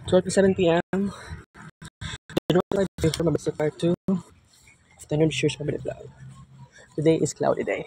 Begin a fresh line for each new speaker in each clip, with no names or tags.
12:07 p.m. January 5 from Mabasa Part 2. Afternoon, Shurs Mabili Vlog. Today is cloudy day.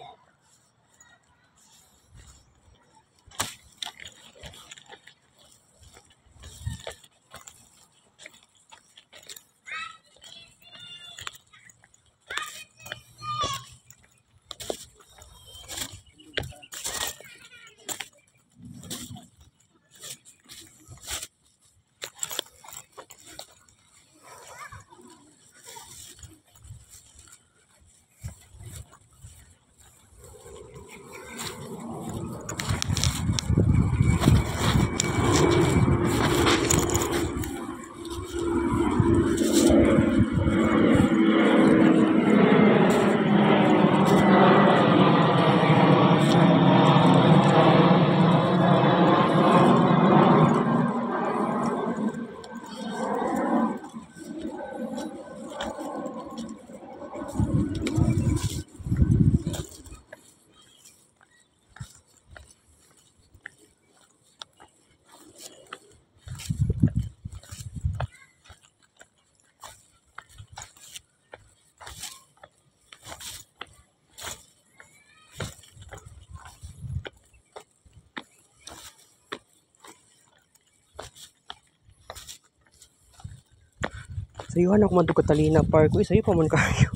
Sa iyo ako madto Catalina Park. Uy, sa'yo pa man kayo.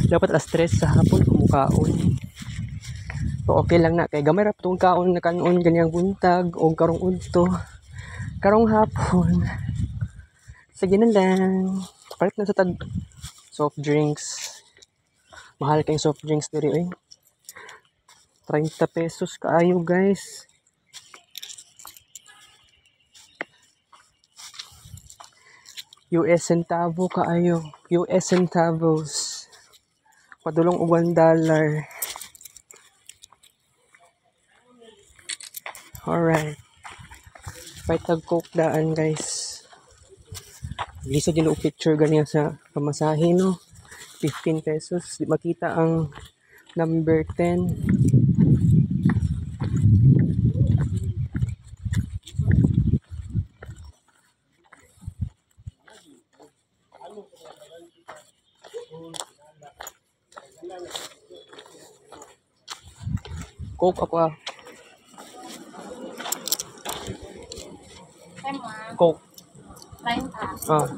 Dapat alas 3 sa hapon kumukaon. So okay lang na kay gamay ra tong kaon na kanon ganyang buntag o karong udto. Karong hapon. Sige na lang. Palit na sa tag soft drinks. Mahal kayong soft drinks diri eh. 30 pesos kaayo guys. US centavo kaayo. US centavos. Padulong og $1. Alright. May tag coke daan guys. Lisa din og picture ganiya sa pamasahe no. 15 pesos. Di makita ang number 10. Coke ako ah. Coke.
30.
Ah.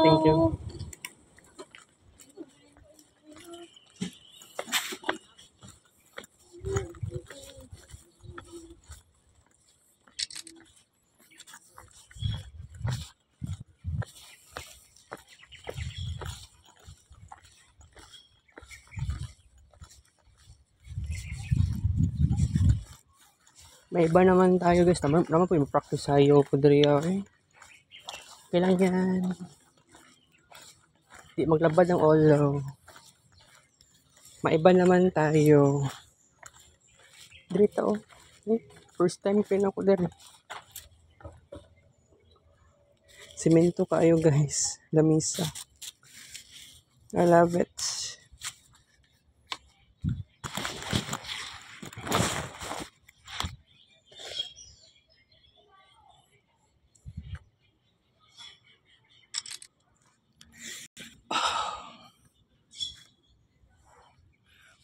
Thank you. May iba naman tayo guys. Naman po yung practice tayo po diri eh. Kailan yan? Di maglabad ng olaw. Maiba naman tayo. Diri to. First time pin ako diri. Semento kaayo guys. Lamisa. I love it.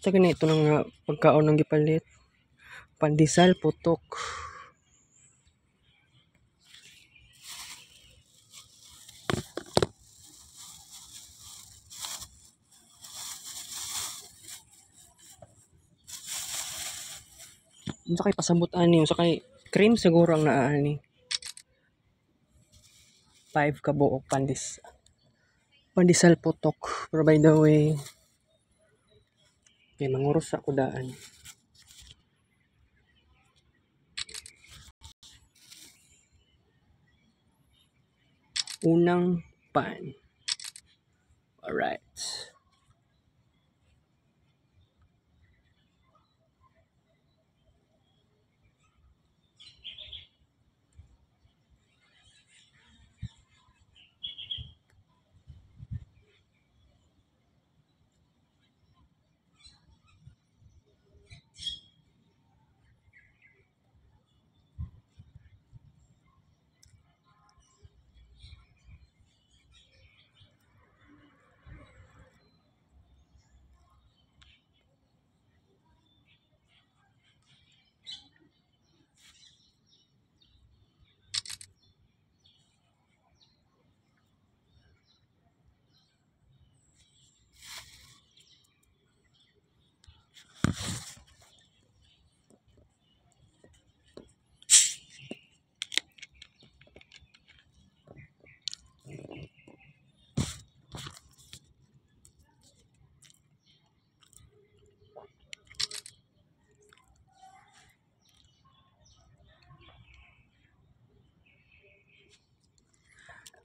Sa ganito ng pagkaon ng gipalit. Pandesal, putok. Sa kay pasabot ani, sa kay cream siguro ang naani. 5 ka buok pandesal putok. Pero by the way, kay manguros sa ako daan. Unang pan. Alright.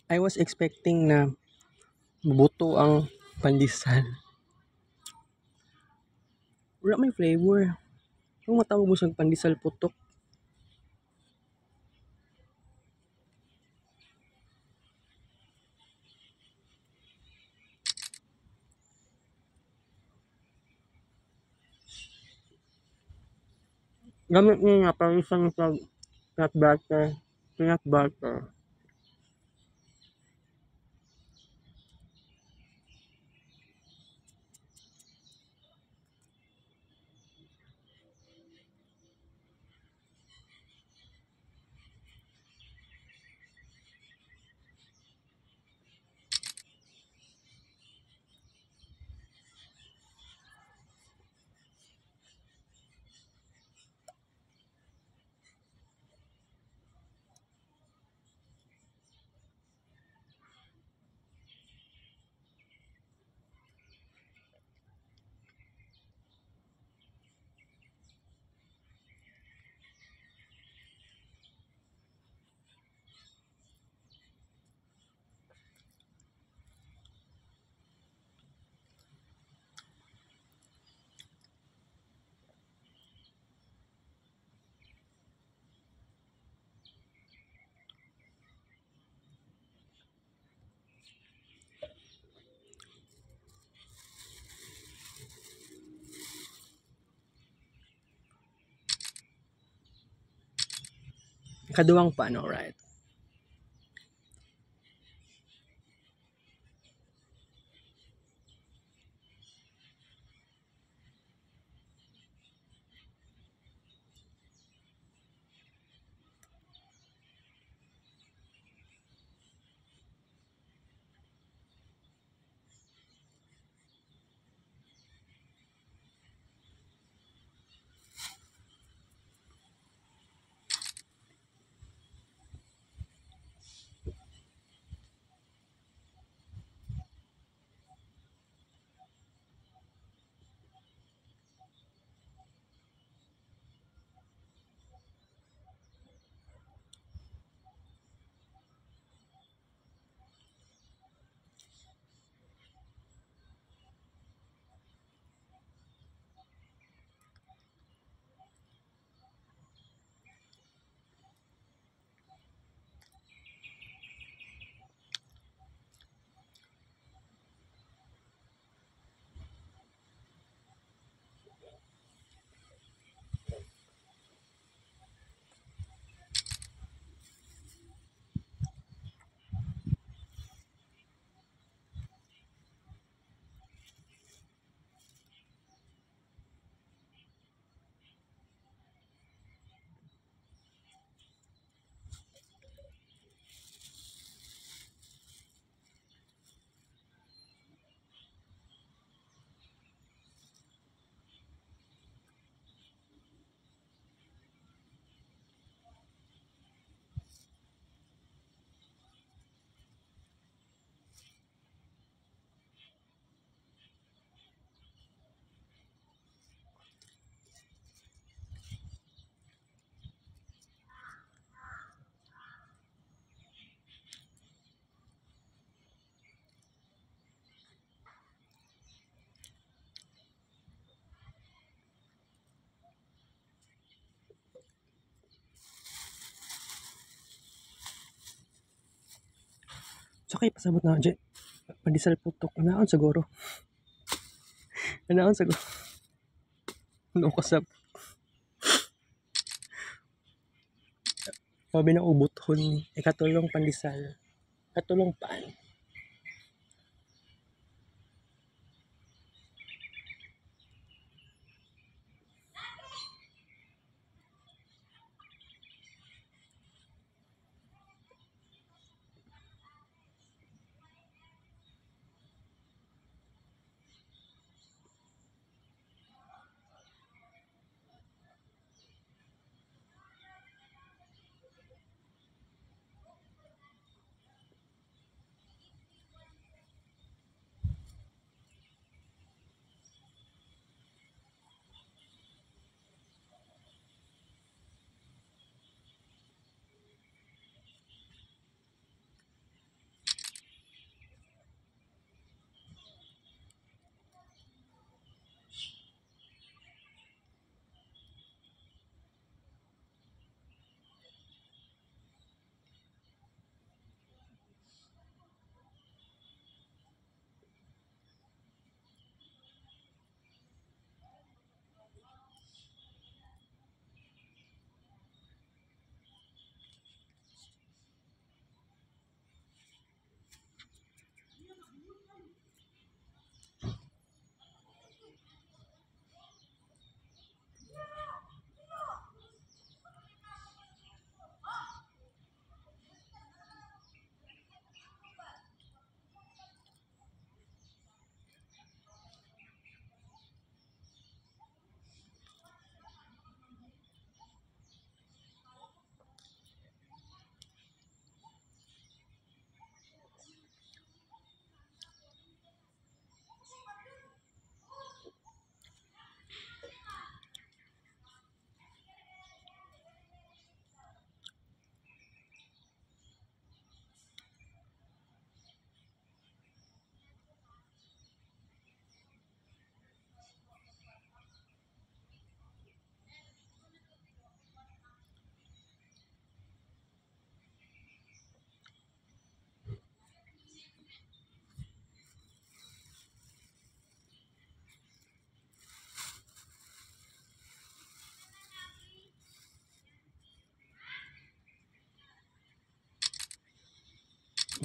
I was expecting na mabuto ang pandesal. Wala may flavor. Kung matawag mo siyang pandesal putok. Gamit niya nga parang isang peanut butter. Peanut butter. Kaduwang pa, no, right? Tsaka ipasabot na dyan. Pandesal putok. Anaon siguro. Anaon siguro. Ano kasab. Sabi na ubuthon ni. Ikatulong pandesal. Katulong paan.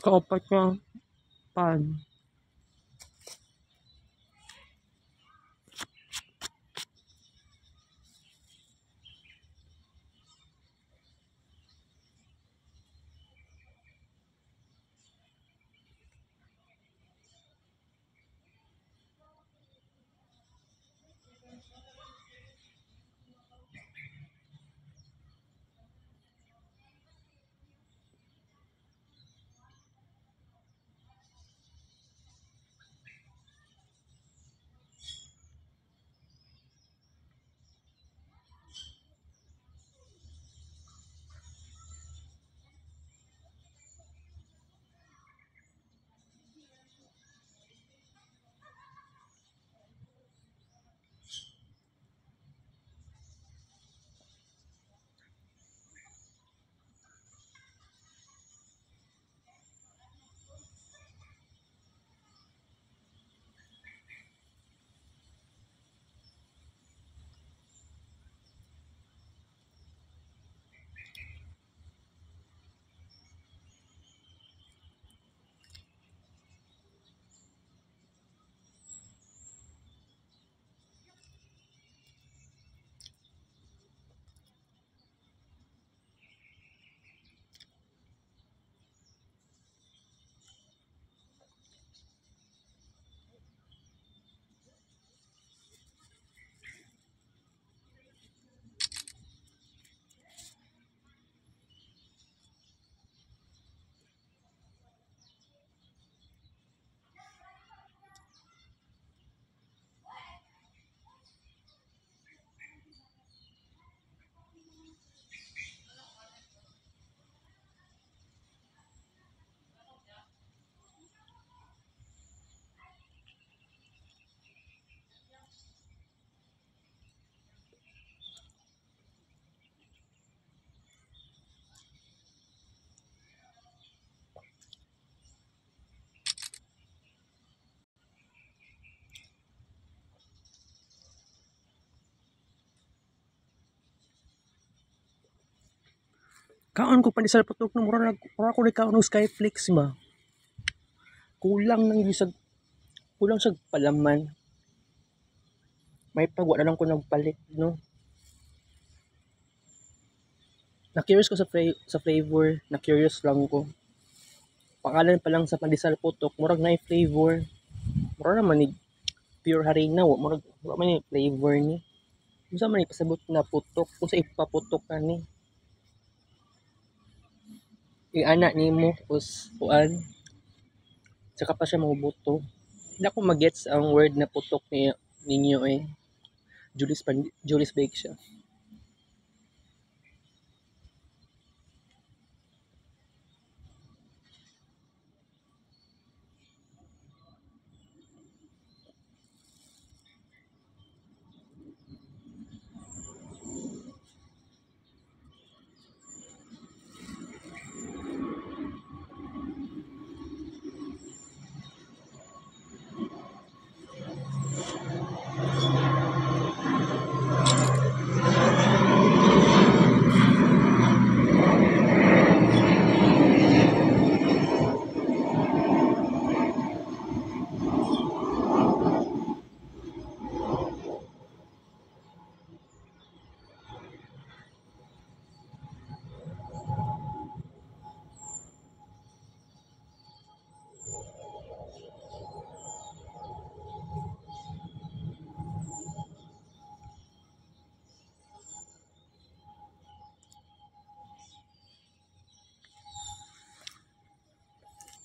Kaupat niya pan. Kaon ko pandesal putok no mura ko rin kaon og Skyflix ba. Kulang nang gisag kulang sa palaman. May pagwa na lang ko nagpalit no. Na-curious ko sa flavor, na-curious lang ko. Pangalan pa lang sa pandesal putok, murag na flavor. Mura naman ni pure harina, murag man ni flavor ni. Unsa man ipasabot na putok, kung sa ipaputok ka ni. Ana nimo us kuan, saka pa siya mahubuto. Hindi ako magets ang word na putok ninyo eh. Julius Bake siya.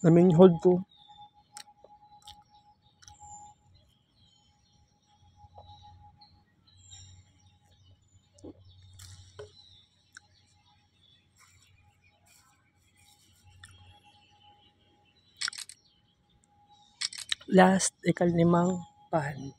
Naming hold ko. Last, ikalimang pan.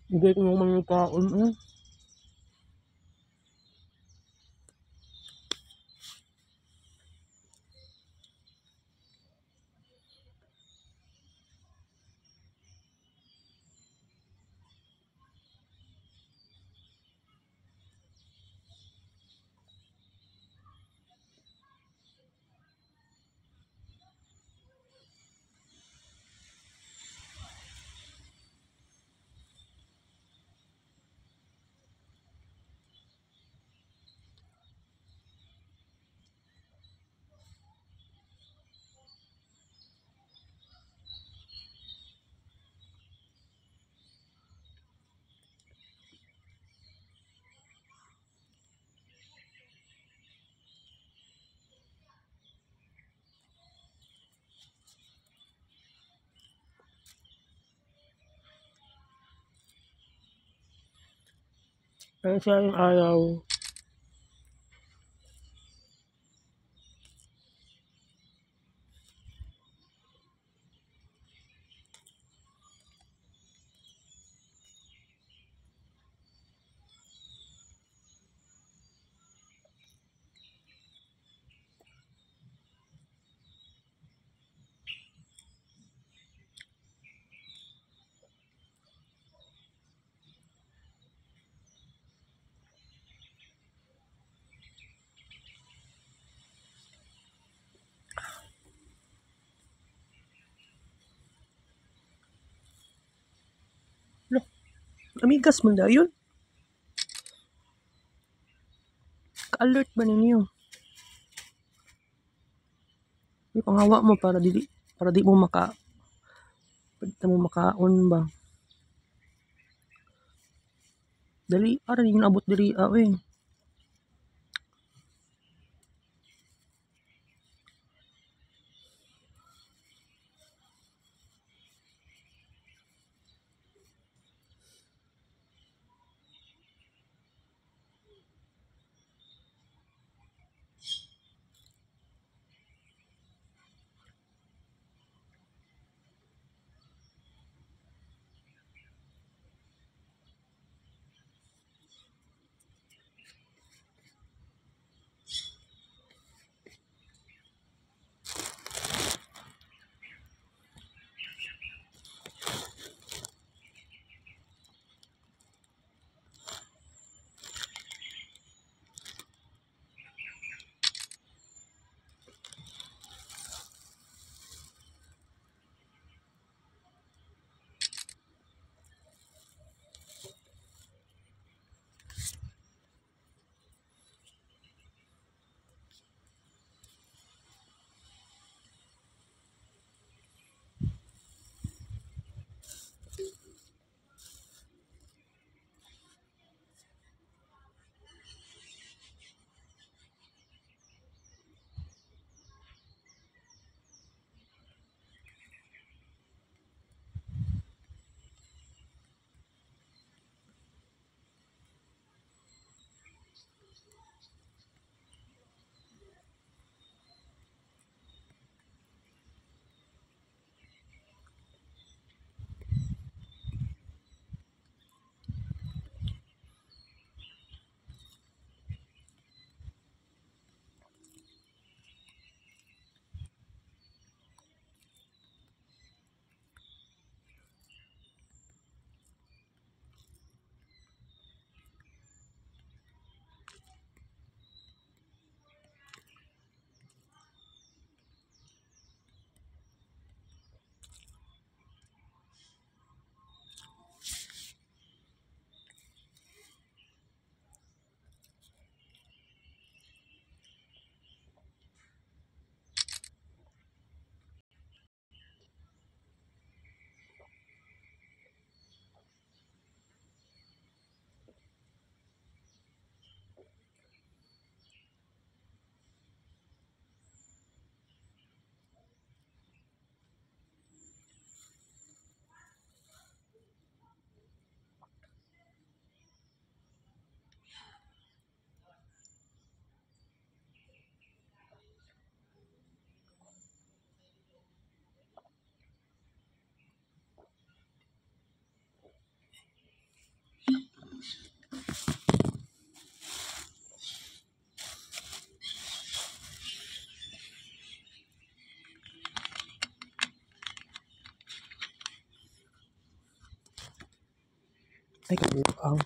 Hindi ko naman yung kaon. Ay siya yung ayaw. Amigas mo na yun. Ka-alert ba ninyo? Ipangawa mo para di mo makaon ba. Dali, ara yung abot diri eh. Ay, kabuang.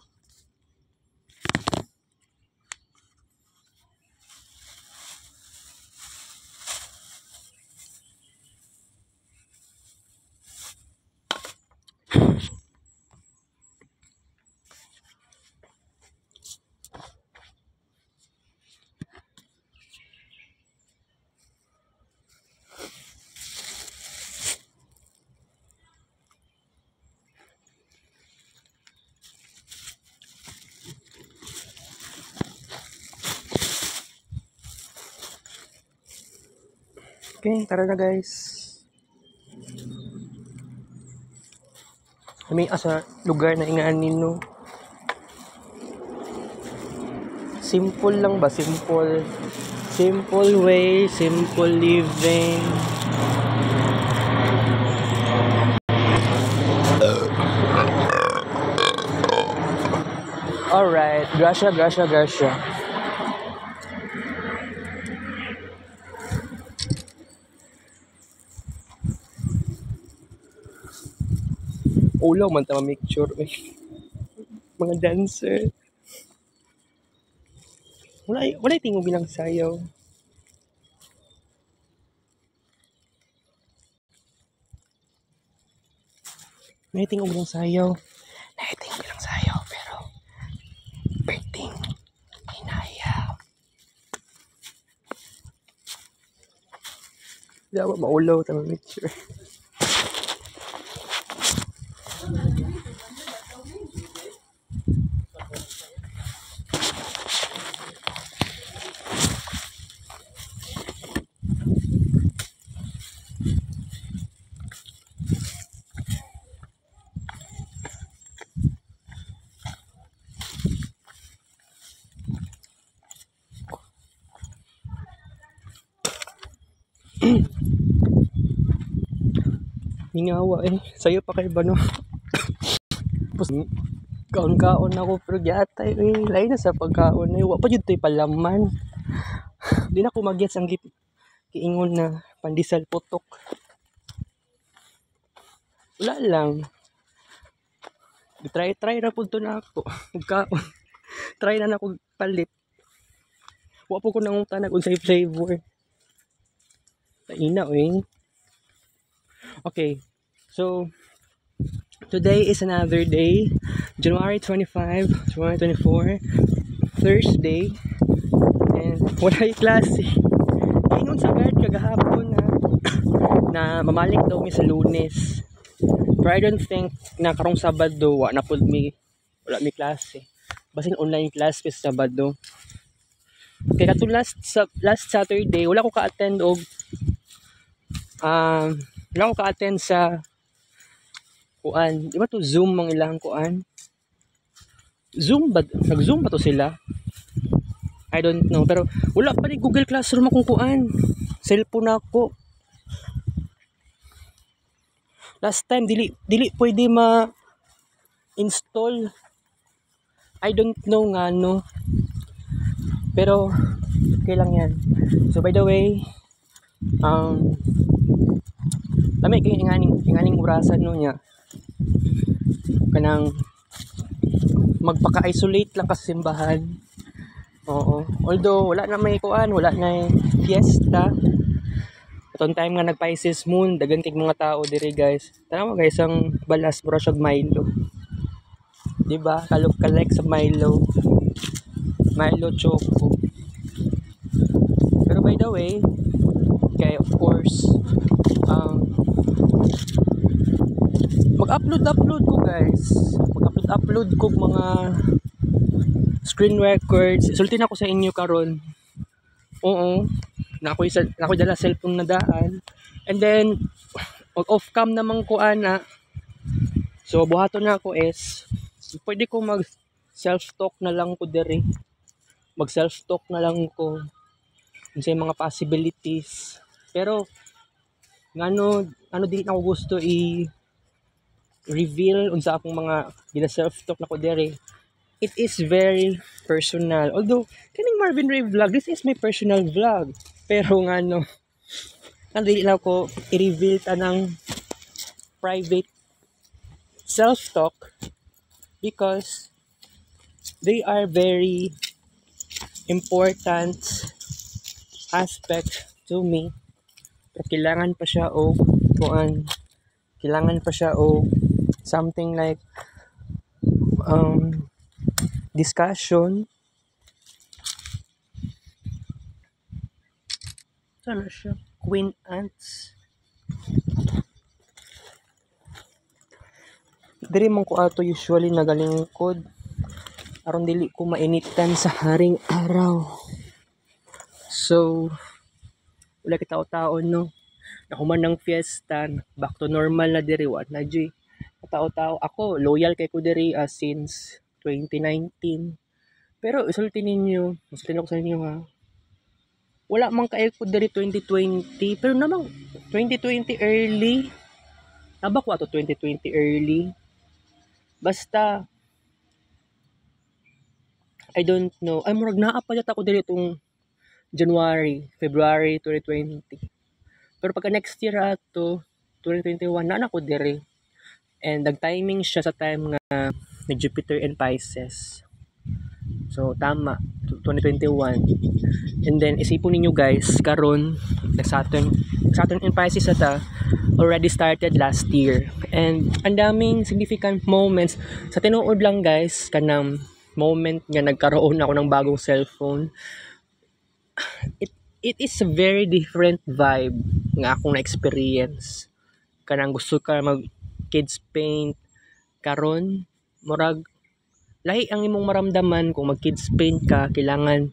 Okay, tara na guys. Kami asa lugar na ingaan nino. simple lang ba? Simple way, simple living. Alright, Gracia. Ulaw man tama picture. Mga dancer. Wala tingog bilang sayaw. Naitingog bilang sayaw. Pero perting hinaya. Dapat maulaw tama picture. Mingawa sayo pa kay Bano. Kaon ako pero gyatay lain na sa pagkaon wa pa jud tay palaman. Di na ko magyats ang kiingon na pandesal putok. Wala lang. Try ra pud to na ako. Kaon. Try na nako palit. Wa po ko nangunta nag unsay flavor. Taina Okay. So today is another day, January 25, 2024, Thursday, and wala yung klase. Ingon sa guard kagahapon na mamalik daw mi sa Lunes. But I don't think na karong Sabado wala mi klase. Basin online class sa Sabado. Kaya kato last Saturday wala ko ka-attend sa kuan, di ba to Zoom ang ilang kuan? Nag-Zoom ba to sila? I don't know, pero wala pa ni Google Classroom akong kuan. Cellphone ako. Last time dili pwede ma-install. I don't know nga no. Pero okay lang yan. So by the way, lami kay inganing orasan no nya. Kanang magpaka-isolate lang kasi simbahan. Oo. Although wala na may kuan, wala na fiesta. Atong time nga nag-Pisces moon, dagan kay mga tao diri guys. Tanaw guys ang balas bro siya Milo. Di ba? Kalok sa Milo. Milo Choco. Pero by the way, kay of course, mag-upload ko guys. Mag-upload ko mga screen records. Sultin ako sa inyo karon. Oo. Na ako dala cellphone na daan. And then off cam naman ko ana. So buhaton na ako is pwede ko mag self talk na lang ko diri. Mag self talk na lang ko unsay mga possibilities. Pero ano dili na ko gusto reveal unsa akong mga gina self talk na ko dere. It is very personal. Although kaning Marvin Ray vlog, this is my personal vlog. Pero dili na ko i-reveal tanang private self talk because they are very important aspect to me. Pero kailangan pa siya something like discussion. Ano siya? Queen Ants. Diri man ko ato usually nagalingkod aron dili ko mainitan sa haring araw. So wala kita-tao no. Nahuman ng fiesta, back to normal na diri wa na tao-tao. Ako loyal kay ko diri since 2019. Pero isulti ninyo, isulti ko sa inyo ha. Wala man kayo ko diri 2020, pero namang 2020 early. Naba ko ato 2020 early. Basta I don't know. Ay murag naa pa yata ko diri tong January, February 2020. Pero pagka next year ato 2021 na ko diri. And nag-timing siya sa time nga ni Jupiter and Pisces. So tama 2021. And then isipon ninyo guys, karon Saturn in Pisces ata already started last year. And ang daming significant moments sa tinuod lang guys kanang moment nga nagkaroon ako ng bagong cellphone. It is a very different vibe nga akong na-experience. Kanang gusto ka mag kids paint karon murag lahi ang imong maramdaman kung mag kids paint ka, kailangan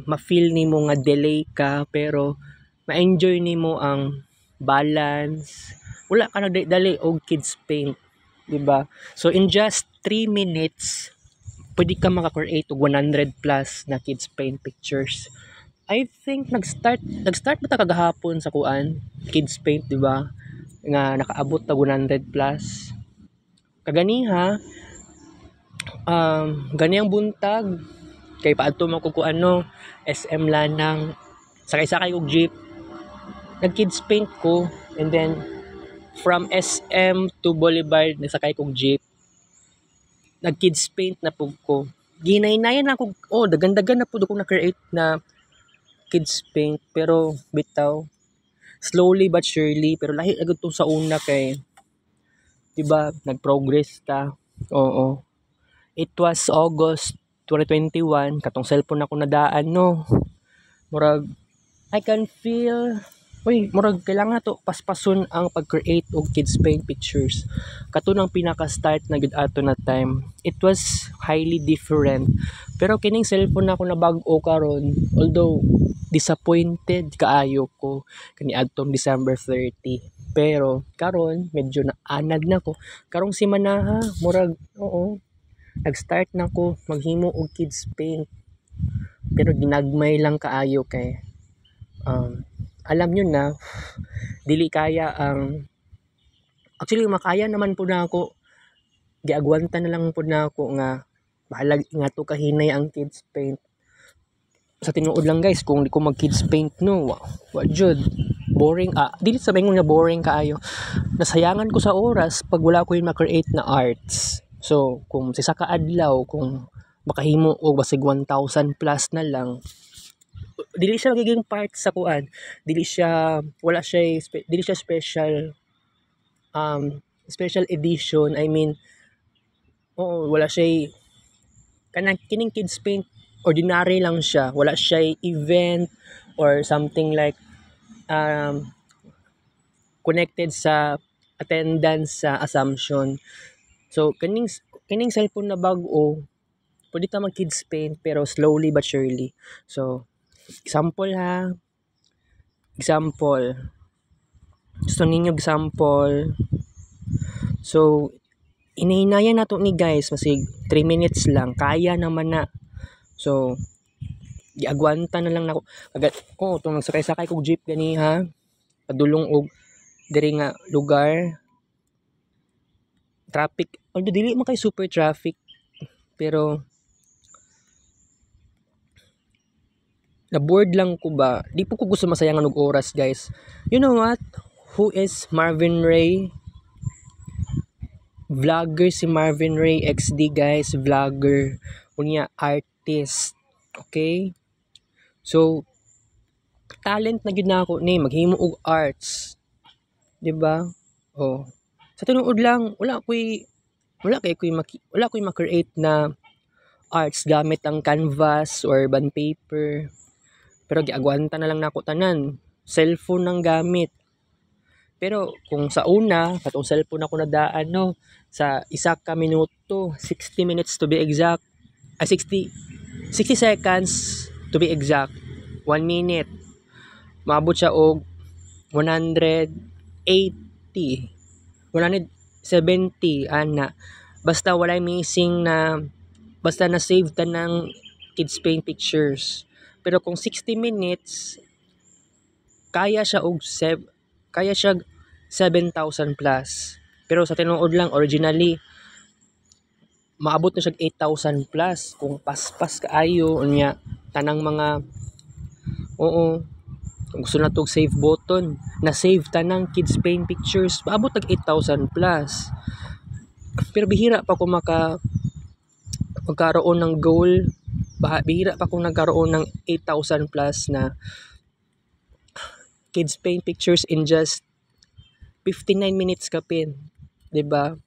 ma-feel nimo nga delay ka pero ma-enjoy nimo ang balance. Wala ka nagdali og kids paint, di ba? So in just 3 minutes pwede ka maka-create og 100 plus na kids paint pictures. I think nag-start ba ta kagahapon sa kuan kids paint, di ba? Nga nakaabot ta 100 plus. Kaganiha ganiyang buntag kay paadto man ko ano SM Lanang sakay og jeep nag kids paint ko and then from SM to Boulevard nasakay kog jeep nag kids paint na pug ko ginaynayan ako dagan-dagan na pud ako na create na kids paint pero bitaw slowly but surely pero lahi agad to sa una kay diba nag-progress ka. Oo. It was August 2021 katong cellphone ako nadaan no. Murag I can feel murag kailangan to paspason ang pag-create og kids paint pictures. Kato nang pinaka-start na gid ato na time. It was highly different. Pero kining cellphone na ako na bag-o karon, although disappointed kaayo ko kani adtong December 30. Pero karon medyo naanad na ko. Karong simana murag nag-start na ko maghimo og kids paint. Pero ginagmay lang kaayo kay alam nyo na dili kaya ang actually makaya naman po na ako giagwanta na lang po na ako nga bahalag nga to kahinay ang kids paint sa tinuod lang guys kung di ko mag kids paint no wa jud boring dili sabihin nga boring kaayo nasayangan ko sa oras pag wala ko yung ma-create na arts. So kung sa kaadlaw kung makahimo og basig 1,000 plus na lang dili siya magiging part sa kuan dili siya special special edition. I mean wala siya kanang kining kids paint ordinary lang siya, wala siya event or something like connected sa attendance sa Assumption. So kining cellphone na bag-o pwede ta mag kids paint pero slowly but surely. So example gusto ninyo example so inihinayan nato ni guys masig 3 minutes lang kaya naman na. So giagwanta na lang nako agad tong nagsakay-sakay kog jeep ganiha padulong og diri nga lugar traffic although dili man kay super traffic pero na-board lang ko ba? Di po ko gusto masayangan og oras, guys. You know what? Who is Marvin Ray? Vlogger si Marvin Ray XD, guys. Vlogger. Unya, artist. Okay? So, talent na gid na ako ni maghimo og arts. 'Di ba? Sa tinuod lang, wala ko'y ma-create na arts gamit ang canvas or bond paper. Pero giagwanta na lang nako tanan cellphone nang gamit. Pero kung sa una katong cellphone ako nadaan no sa isa ka minuto 60 minutes to be exact 60 seconds to be exact 1 minute maabot siya og 180 170 ana basta walay missing na basta na-save ta ng Kids Paint Pictures. Pero kung 60 minutes, kaya siya 7,000 plus. Pero sa tinuod lang, originally, maabot na siya 8,000 plus. Kung paspas kaayo, unya, tanang mga, oo, kung gusto na tog save button, na-save tanang Kids Paint Pictures, maabot tag 8,000 plus. Pero bihira pa ko magkaroon ng goal, bihira pa kung nagkaroon ng 8,000 plus na Kids Paint Pictures in just 59 minutes kapin, 'di ba?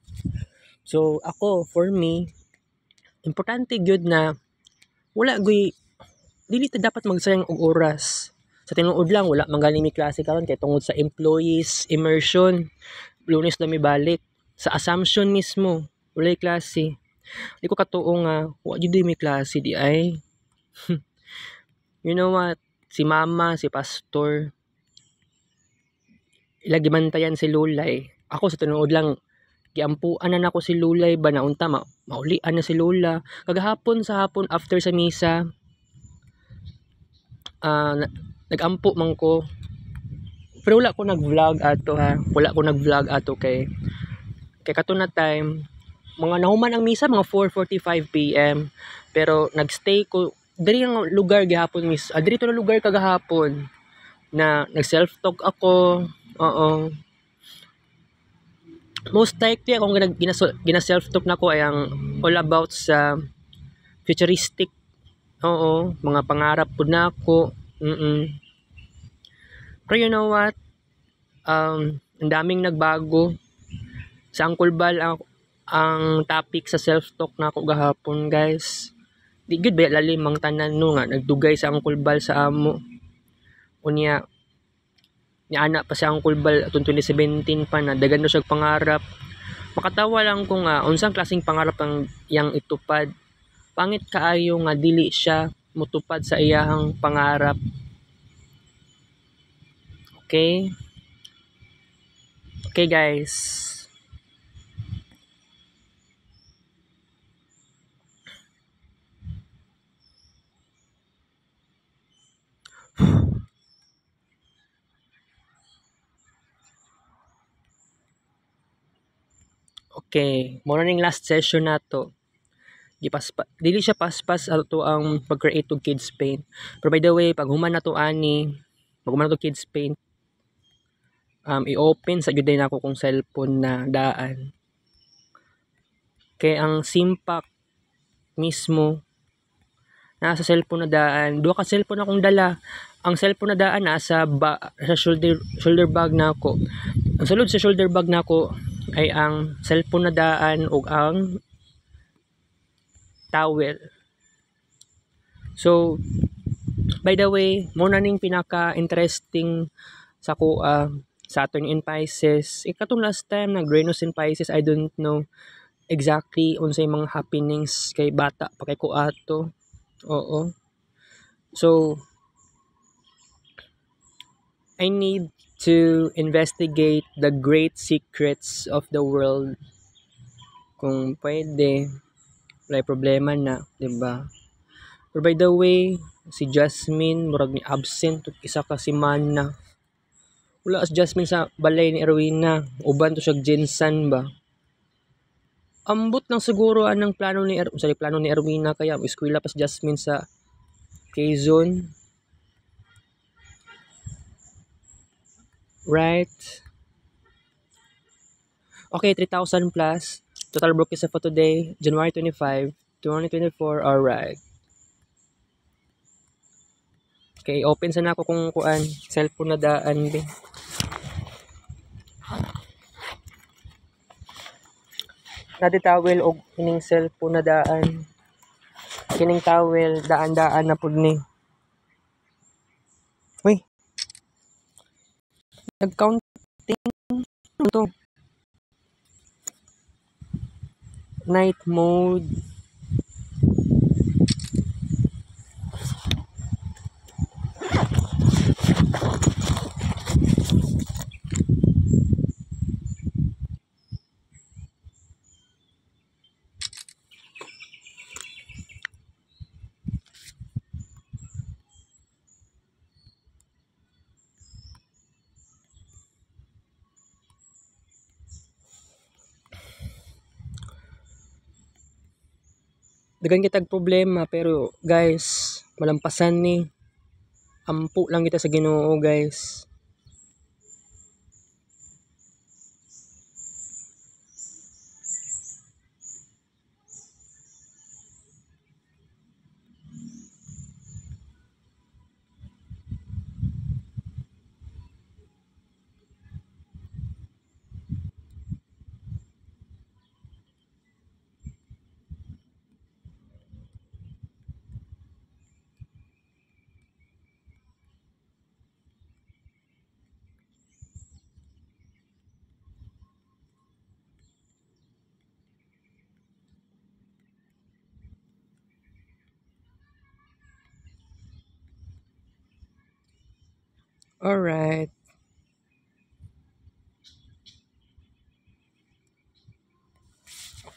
So ako, for me, importante gyud na wala gyud, dili ta dapat magsayang og oras. Sa tinuod lang, wala man gani mi klase karon kay tungod sa employees immersion, Lunes na mi balik. Sa Assumption mismo, wala klase. Di ko katuo nga, wa gyud mi klase di ay. You know what? Si mama, si pastor, ilag gibantayan si Lulay. Ako sa tinuod lang, giampuan na nako si Lulay ba na unta maulian na si Lola. Kagahapon sa hapon after sa misa, nagampo man ko. Pero wala ko nag-vlog ato ha. Wala ko nag-vlog ato kay kato na time, mga nahuman ang misa mga 4:45 PM. Pero nagstay ko diri ang lugar gihapon diri to na lugar kagahapon na nag-self-talk ako. Oo. Most likely akong gina-self-talk na ko ay ang all about sa futuristic. Oo, mga pangarap po na ako. Pero you know what? Ang daming nagbago. Sa Uncle Bal ang topic sa self-talk na ako gahapon, guys. Di gud ba lalim ang tanan no nga nagdugay sa Uncle Bal sa amo. Unya ni anak pa sa Uncle Bal atong 2017 pa na dagan na siya pangarap. Makatawa lang ko nga unsang klaseng pangarap ang yang itupad. Pangit kaayo nga dili siya mutupad sa iyahang pangarap. Okay? Okay, guys. Okay, morning last session na to. Dili siya paspas ato ang pag-create og Kids Paint. Pero by the way, pag human na to Kids Paint, i-open sa gyud nako kung cellphone na daan. Kay ang Simpac mismo nasa cellphone na daan. Duha ka cellphone akong dala. Ang cellphone na daan nasa shoulder bag nako. Ang sulod sa shoulder bag nako ay ang cellphone na daan ug ang towel. So, by the way, mo na ning pinaka-interesting sa ko Saturn in Pisces. Ikatong last time nag Venus in Pisces, I don't know exactly unsay mga happenings kay bata pa kay ko ato. Oo. So, I need to investigate the great secrets of the world. Kung pwede, wala problema na, diba? Pero by the way, si Jasmine, murag ni absent, isa ka si Mana. Wala si Jasmine sa balay ni Erwina. Uban to siya Jinsan ba? Ambot lang siguro anang plano ni Erwina kaya eskwela pa si Jasmine sa Quezon. Right? Okay, 3,000 plus. Total brokerage for today, January 25, 2024. Alright. Okay, open sana ako kung kuan. Cellphone na daan din. Nati towel o kining cellphone na daan. Kining towel, daan-daan na pud ni. Uy. Nag-counting to. Night mode. dagan kitag problema pero guys, malampasan ni. Ampo lang kita sa Ginoo, guys. Alright.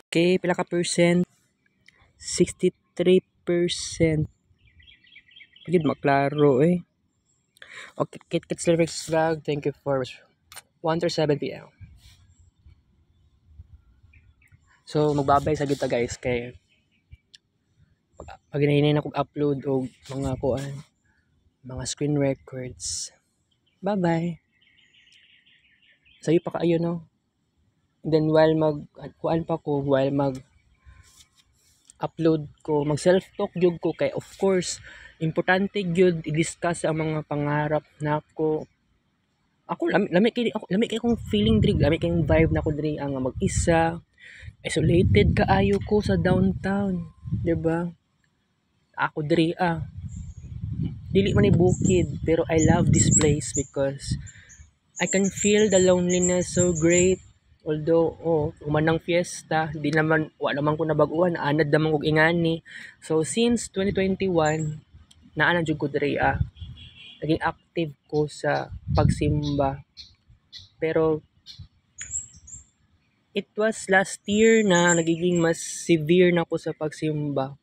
Okay, pila ka percent? 63%. Pagid maklaro eh. Okay, Kit Silver's vlog. Thank you for 1:07 PM. So, magbabay sa kita guys kay pag hinahinay na kong upload o mga kuan, mga screen records. Bye-bye. Sa'yo pa kaayo no. And then while kuan pa ko, while upload ko, mag self-talk gyud ko kay of course, importante gyud i-discuss ang mga pangarap nako. Ako lami kay akong feeling diri, lami kay vibe nako diri ang mag-isa. Isolated kaayo ko sa downtown, 'di ba? Ako diri dili man ni bukid pero I love this place because I can feel the loneliness so great. Although umanang fiesta, di naman wa naman ko nabag-uhan, anad naman kog ingani. So since 2021 naa na jud ko diri naging active ko sa pagsimba. Pero it was last year na nagiging mas severe na ako sa pagsimba.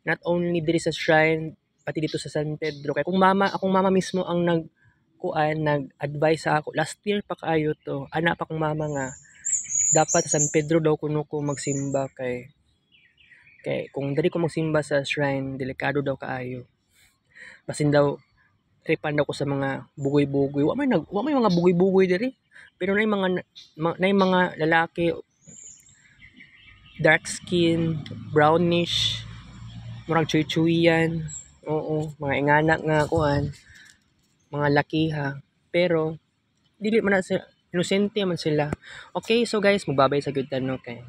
Not only diri sa shrine, pati dito sa San Pedro. Kaya akong mama mismo ang nag-advise sa ako. Last year pa kaayo to. Ana pa kong mama nga dapat sa San Pedro daw kuno ko magsimba kay kung diri ko magsimba sa shrine, delikado daw kaayo. Basin daw tripan daw ko sa mga bugoy-bugoy. Wa may mga bugoy-bugoy diri. Pero nay mga lalaki dark skin, brownish, murag chuy-chuyan. Oo, mga ingana nga kuan, mga lakiha. Pero dili man na sila, inosente man sila. Okay, so guys, magbabay sa good no kay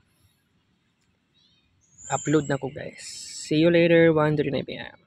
upload na ko guys. See you later, 1:39 PM.